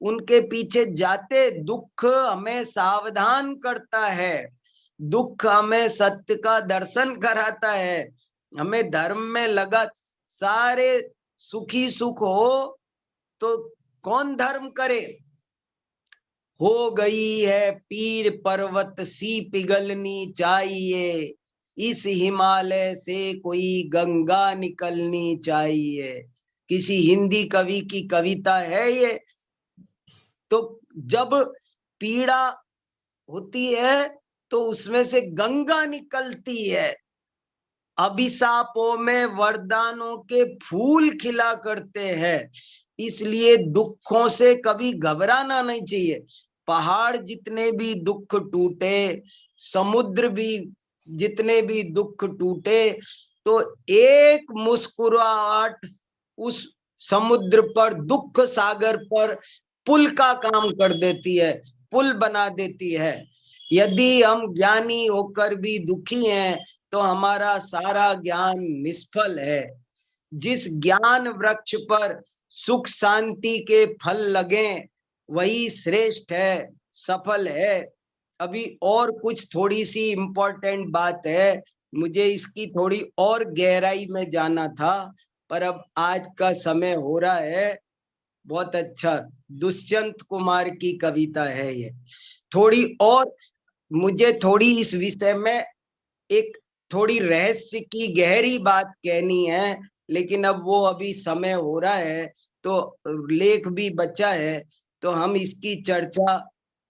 उनके पीछे जाते दुख हमें सावधान करता है। दुख हमें सत्य का दर्शन कराता है। हमें धर्म में लगा, सारे सुखी सुख हो तो कौन धर्म करे? हो गई है पीर पर्वत सी पिघलनी चाहिए, इस हिमालय से कोई गंगा निकलनी चाहिए। किसी हिंदी कवि की कविता है ये। तो जब पीड़ा होती है तो उसमें से गंगा निकलती है। अभिशापों में वरदानों के फूल खिला करते हैं। इसलिए दुखों से कभी घबराना नहीं चाहिए। पहाड़ जितने भी दुख टूटे, समुद्र भी जितने भी दुख टूटे, तो एक मुस्कुराहट उस समुद्र पर, दुख सागर पर पुल का काम कर देती है, पुल बना देती है। यदि हम ज्ञानी होकर भी दुखी हैं तो हमारा सारा ज्ञान निष्फल है। जिस ज्ञान वृक्ष पर सुख शांति के फल लगे वही श्रेष्ठ है, सफल है। अभी और कुछ थोड़ी सी इम्पोर्टेंट बात है, मुझे इसकी थोड़ी और गहराई में जाना था, पर अब आज का समय हो रहा है। बहुत अच्छा, दुष्यंत कुमार की कविता है ये। थोड़ी और मुझे थोड़ी इस विषय में एक थोड़ी रहस्य की गहरी बात कहनी है, लेकिन अब वो अभी समय हो रहा है तो लेख भी बचा है, तो हम इसकी चर्चा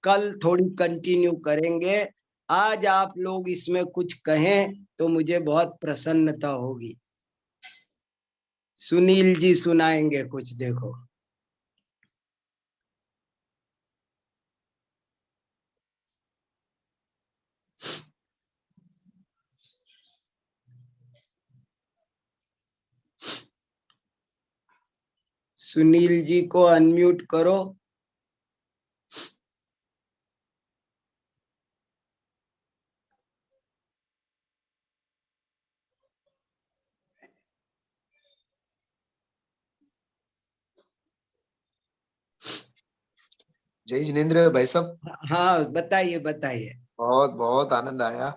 कल थोड़ी कंटिन्यू करेंगे। आज आप लोग इसमें कुछ कहें तो मुझे बहुत प्रसन्नता होगी। सुनील जी सुनाएंगे कुछ, देखो। सुनील जी को अनम्यूट करो। जय जिनेन्द्र भाई साहब। हाँ बताइए बताइए। बहुत बहुत आनंद आया।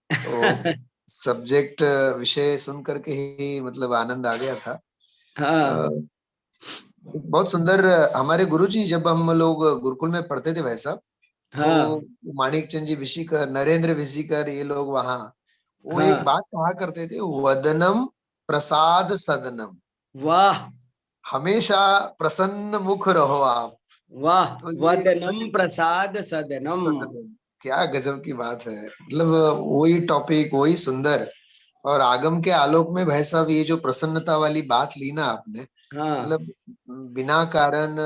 तो सब्जेक्ट विषय सुन करके ही मतलब आनंद आ गया था। हाँ बहुत सुंदर। हमारे गुरुजी जब हम लोग गुरुकुल में पढ़ते थे भाई साहब, तो हाँ माणिक चंद जी विशिकर, नरेंद्र विशिकर, ये लोग वहाँ वो एक हाँ। बात कहा करते थे, वदनम प्रसाद सदनम, वाह हमेशा प्रसन्न मुख रहो आप। वाह। तो ये वदनम सच में प्रसाद सदनम। सदनम, क्या गजब की बात है। मतलब वही टॉपिक, वही सुंदर। और आगम के आलोक में भाई साहब ये जो प्रसन्नता वाली बात ली ना आपने, हाँ मतलब बिना कारण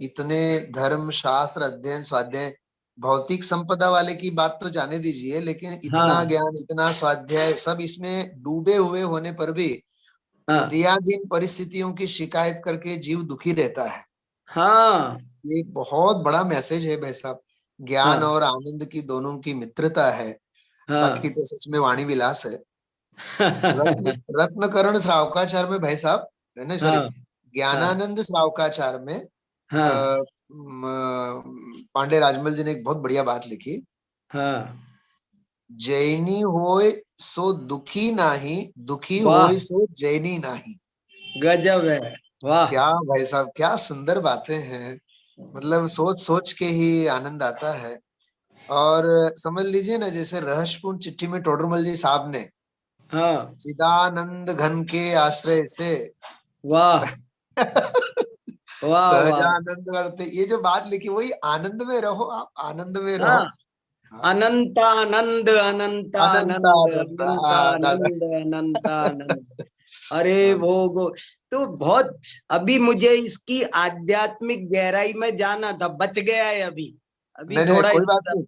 इतने धर्म शास्त्र अध्ययन स्वाध्याय, भौतिक संपदा वाले की बात तो जाने दीजिए, लेकिन इतना हाँ ज्ञान इतना स्वाध्याय सब इसमें डूबे हुए होने पर भी हाँ उदयाधीन परिस्थितियों की शिकायत करके जीव दुखी रहता है। हाँ ये बहुत बड़ा मैसेज है भाई साहब। ज्ञान हाँ और आनंद की दोनों की मित्रता है। बाकी हाँ। तो सच में वाणी विलास है। रत्नकरण श्रावकाचार में भाई साहब, है ना, सॉरी, हाँ हाँ ज्ञानानंद श्रावकाचार में हाँ पांडे राजमल जी ने एक बहुत बढ़िया बात लिखी। हाँ। जैनी होय सो दुखी नाही, दुखी वाह होय सो जैनी नाही। गजब है। वाह। क्या भाई साहब, क्या सुंदर बातें हैं। मतलब सोच सोच के ही आनंद आता है। और समझ लीजिए ना, जैसे रहस्यपूर्ण चिट्ठी में टोडरमल जी साहब ने हाँ चिदानंद घन के आश्रय से वाह वाह वाह। सहजानंद करते, ये जो बात लिखी, वही आनंद में रहो आप, आनंद में रहो। हाँ हाँ, अनंतानंद अनंतानंद अनंतानंद, दादा। अनंतानंद अनंतानंद। अरे हाँ, वो तो बहुत। अभी मुझे इसकी आध्यात्मिक गहराई में जाना था, बच गया है अभी। अभी नहीं नहीं थोड़ा कोई इस बात नहीं।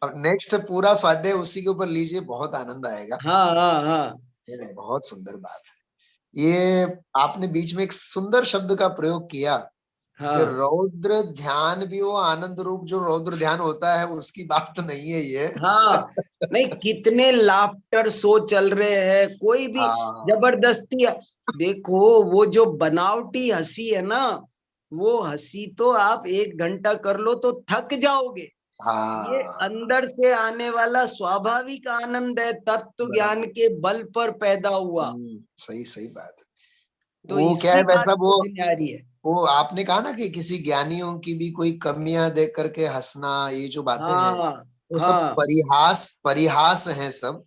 अब नेक्स्ट पूरा स्वाध्याय उसी के ऊपर लीजिए, बहुत आनंद आएगा। हाँ हाँ हाँ नहीं नहीं, बहुत सुंदर बात है ये। आपने बीच में एक सुंदर शब्द का प्रयोग किया कि हाँ रौद्र ध्यान भी वो आनंद रूप जो रौद्र ध्यान होता है उसकी बात तो नहीं है ये। हाँ। नहीं कितने लाफ्टर शो चल रहे हैं, कोई भी हाँ जबरदस्ती। देखो वो जो बनावटी हंसी है ना, वो हंसी तो आप 1 घंटा कर लो तो थक जाओगे। ये हाँ, अंदर से आने वाला स्वाभाविक आनंद है, तत्व ज्ञान बराबर। के बल पर पैदा हुआ। सही सही बात है। तो वो क्या इसकी है बात वैसा, कुछ न्यारी है। वो आपने कहा ना कि किसी ज्ञानियों की भी कोई कमियां देख करके हंसना, ये जो बातें हैं हाँ वो सब हाँ परिहास परिहास हैं सब।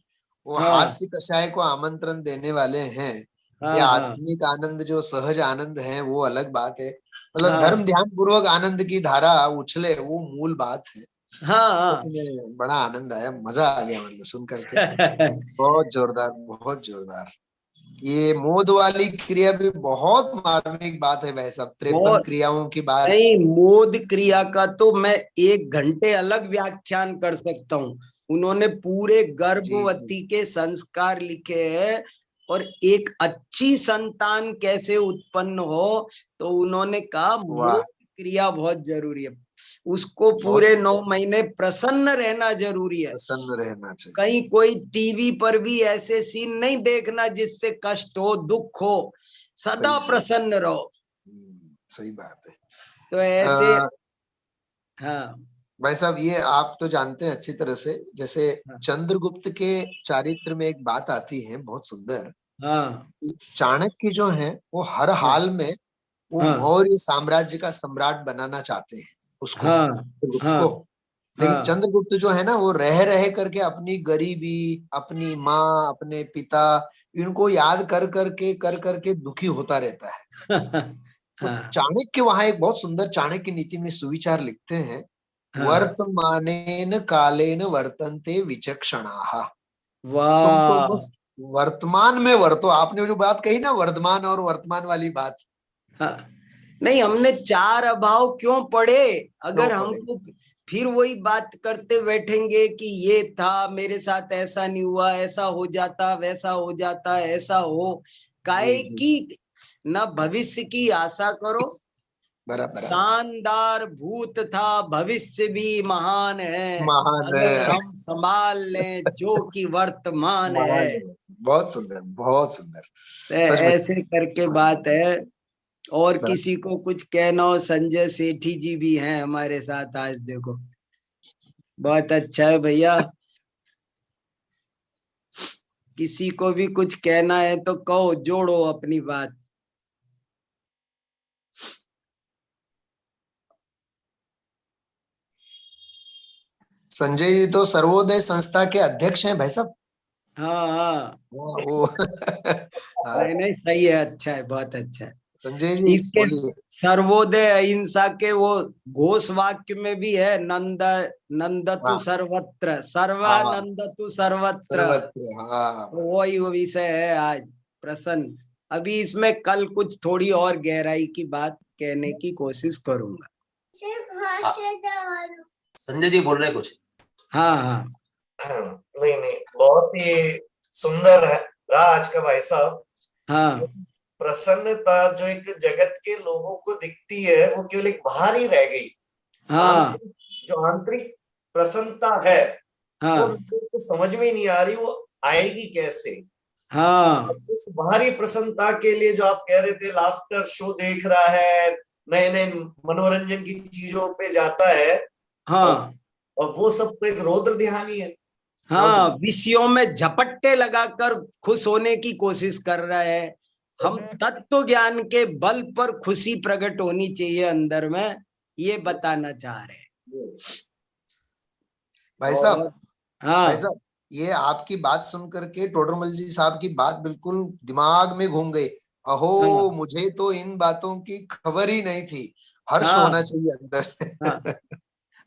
वो हाँ हास्य कषाय को आमंत्रण देने वाले हैं। ये हाँ हाँ आत्मिक आनंद जो सहज आनंद है वो अलग बात है। मतलब धर्म हाँ ध्यान पूर्वक आनंद की धारा उछले, वो मूल बात है। सच हाँ में बड़ा आनंद आया, मजा आ गया मतलब सुन करके। हाँ। बहुत जोरदार, बहुत जोरदार। ये मोद वाली क्रिया भी बहुत मार्मिक बात है भाई साहब, 53 बहुत। क्रियाओं की बात। नहीं मोद क्रिया का तो मैं 1 घंटे अलग व्याख्यान कर सकता हूँ। उन्होंने पूरे जी जी, गर्भवती के संस्कार लिखे हैं, और एक अच्छी संतान कैसे उत्पन्न हो, तो उन्होंने कहा मोद वाह, क्रिया बहुत जरूरी है। उसको बहुत पूरे 9 महीने प्रसन्न रहना जरूरी है। प्रसन्न रहना चाहिए। कहीं कोई टीवी पर भी ऐसे सीन नहीं देखना जिससे कष्ट हो दुख हो। सदा सही सही, प्रसन्न रहो। सही बात है। तो ऐसे। अ, हाँ भाई साहब ये आप तो जानते हैं अच्छी तरह से, जैसे हाँ चंद्रगुप्त के चारित्र में एक बात आती है बहुत सुंदर, हाँ कि चाणक्य जो है वो हर हाँ हाल में वो हाँ मौर्य साम्राज्य का सम्राट बनाना चाहते हैं उसको, हाँ चंद्रगुप्त हाँ को। लेकिन हाँ चंद्रगुप्त जो है ना, वो रह रह करके अपनी गरीबी, अपनी माँ, अपने पिता, इनको याद कर करके दुखी होता रहता है। तो हाँ चाणक्य वहां एक बहुत सुंदर चाणक्य नीति में सुविचार लिखते हैं, हाँ। वर्तमानेन कालेन वर्तन्ते विचक्षणाः। तुम तो वाह। बस वर्तमान में वर्तो। आपने जो बात कही ना, वर्धमान और वर्तमान वाली बात, हाँ। नहीं हमने चार अभाव क्यों पढ़े? क्यों अगर पड़े। हमको फिर वही बात करते बैठेंगे कि ये था मेरे साथ, ऐसा नहीं हुआ, ऐसा हो जाता, वैसा हो जाता, ऐसा हो, जी काहे जी, की न भविष्य की आशा करो। बराबर शानदार भूत था, भविष्य भी महान है, महान अगर है। हम संभाल लें जो कि वर्तमान है। बहुत सुंदर, बहुत सुंदर। तो सच में ऐसे करके बात है। और बराबर। किसी को कुछ कहना हो, संजय सेठी जी भी हैं हमारे साथ आज, देखो बहुत अच्छा है भैया। किसी को भी कुछ कहना है तो कहो, जोड़ो अपनी बात। संजय जी तो सर्वोदय संस्था के अध्यक्ष हैं भाई साहब। हाँ हाँ, वो हाँ, नहीं नहीं, सही है, अच्छा है, बहुत अच्छा है। संजय जी इसके बोलिए। सर्वोदय अहिंसा के वो घोष वाक्य में भी है, नंदतु हाँ सर्वत्र, हाँ, सर्वानंदतु सर्वत्र। सर्वत्र, हाँ। तो वही वो विषय है आज प्रसन्न। अभी इसमें कल कुछ थोड़ी और गहराई की बात कहने की कोशिश करूंगा। संजय जी बोल रहे कुछ? हाँ हाँ, नहीं नहीं, बहुत ही सुंदर है आज का भाई साहब। हाँ प्रसन्नता जो एक जगत के लोगों को दिखती है, वो केवल एक बाहर ही रह गई। हाँ जो आंतरिक प्रसन्नता है, वो हाँ लोगों को समझ में ही नहीं आ रही, वो आएगी कैसे। हाँ उस बाहरी प्रसन्नता के लिए जो आप कह रहे थे, लाफ्टर शो देख रहा है, नए नए मनोरंजन की चीजों पे जाता है, हाँ और वो सब तो एक रौद्र ध्यानी है। हाँ, विषयों में झपट्टे लगाकर खुश होने की कोशिश कर रहा है। हम तत्व ज्ञान के बल पर खुशी प्रकट होनी चाहिए अंदर में, ये बताना चाह रहे हैं भाई साहब। हाँ भाई साहब, ये आपकी बात सुन करके टोडरमल जी साहब की बात बिल्कुल दिमाग में घूम गई। अहो, हाँ मुझे तो इन बातों की खबर ही नहीं थी। हर्ष हाँ होना चाहिए अंदर। हाँ।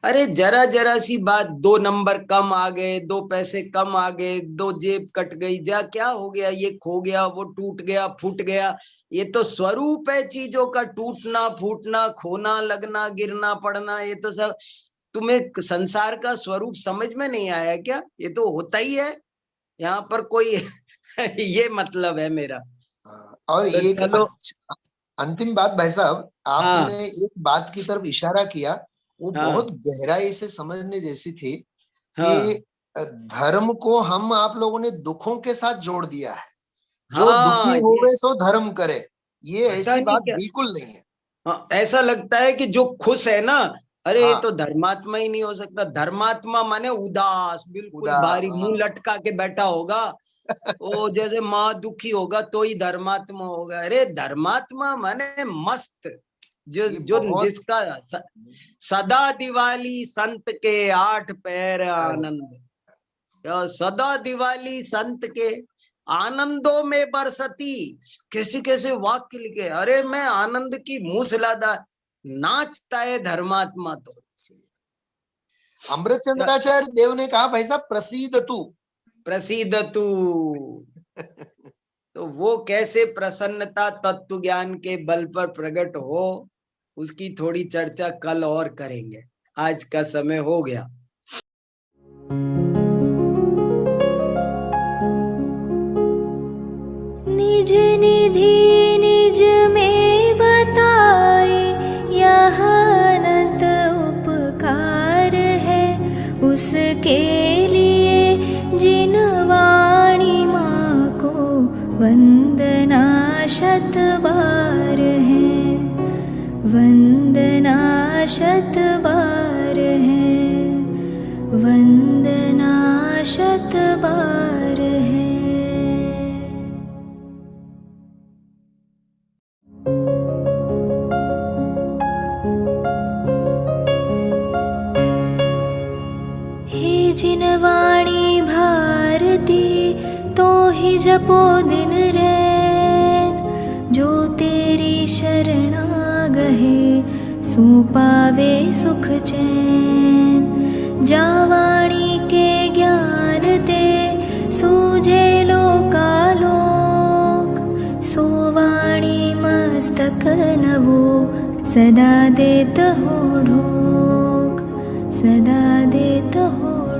अरे जरा जरा सी बात, 2 नंबर कम आ गए, 2 पैसे कम आ गए, 2 जेब कट गई, जा क्या हो गया, ये खो गया, वो टूट गया, फूट गया। ये तो स्वरूप है चीजों का, टूटना फूटना, खोना लगना, गिरना पड़ना। ये तो सब तुम्हें संसार का स्वरूप समझ में नहीं आया क्या? ये तो होता ही है यहाँ पर, कोई ये मतलब है मेरा। और तो एक चलो, अंतिम बात भाई साहब, हाँ आपने एक बात की तरफ इशारा किया, वो हाँ बहुत गहराई से समझने जैसी थी हाँ कि धर्म को हम आप लोगों ने दुखों के साथ जोड़ दिया है। जो दुखी हाँ, ये होवे सो धर्म करे, ये पता ऐसी नहीं बात क्या, बिल्कुल नहीं है। हाँ, ऐसा लगता है कि जो खुश है ना, अरे ये हाँ, तो धर्मात्मा ही नहीं हो सकता। धर्मात्मा माने उदास, बिल्कुल भारी, मुंह लटका के बैठा होगा। ओ जैसे माँ दुखी होगा तो ही धर्मात्मा होगा। अरे धर्मात्मा माने मस्त, जो ये जो बहुत जिसका सदा दिवाली संत के 8 पैर आनंद, या सदा दिवाली संत के आनंदों में बरसती। कैसे कैसे वाक्य लिखे, अरे मैं आनंद की मूसलाधार, नाचता है धर्मात्मा। तो अमृतचंद्राचार्य देव ने कहा, भाई साहब प्रसीद तू। प्रसिद्ध तू। तो वो कैसे प्रसन्नता तत्व ज्ञान के बल पर प्रकट हो, उसकी थोड़ी चर्चा कल और करेंगे। आज का समय हो गया। निज निधि निज में बताए, यह अनंत उपकार है उसके लिए जिन वाणी माँ को वंदना शत बार है, वंदना शत बार है, वंदना शत बार है। हे जिन वाणी भारती, तो ही जपो दिन रैन, जो तेरी शरणा गहे सो पावे सुख चैन। जा वाणी के ज्ञान दे सूझे लोकालोक, सो वाणी मस्तक नवो सदा देत हो ढोक, सदा देत हो